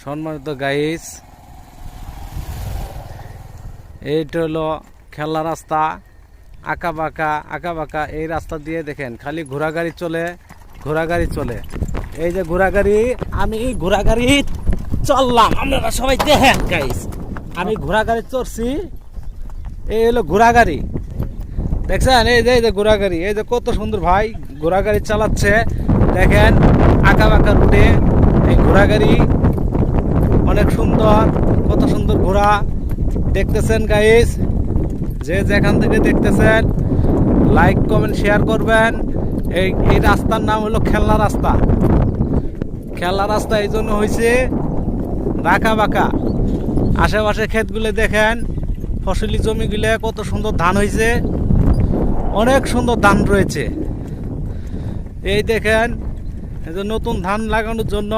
সম্মানিত গাইস, এইটা হলো খেলা রাস্তা। আঁকা বাঁকা এই রাস্তা দিয়ে দেখেন খালি ঘোড়াগাড়ি চলে। এই যে ঘোড়াগাড়ি, আমি ঘোড়াগাড়ি চললাম, আপনারা সবাই দেখেন গাইস, আমি ঘোড়াগাড়ি চড়ছি। এই হলো ঘোড়াগাড়ি, দেখছেন? এই যে ঘোড়াগাড়ি, এই যে কত সুন্দর ভাই ঘোড়াগাড়ি চালাচ্ছে। দেখেন আঁকা বাঁকা রুটে এই ঘোড়াগাড়ি অনেক সুন্দর, কত সুন্দর ঘোড়া দেখতেছেন গাইস। যে যেখান থেকে দেখতেছেন লাইক কমেন্ট শেয়ার করবেন। এই রাস্তার নাম হলো খেলনা রাস্তা। এই জন্য হয়েছে বাঁকা বাঁকা। আশেপাশে ক্ষেতগুলো দেখেন, ফসলি জমিগুলো কত সুন্দর ধান হয়েছে, অনেক সুন্দর ধান রয়েছে। এই দেখেন, এই যে নতুন ধান লাগানোর জন্য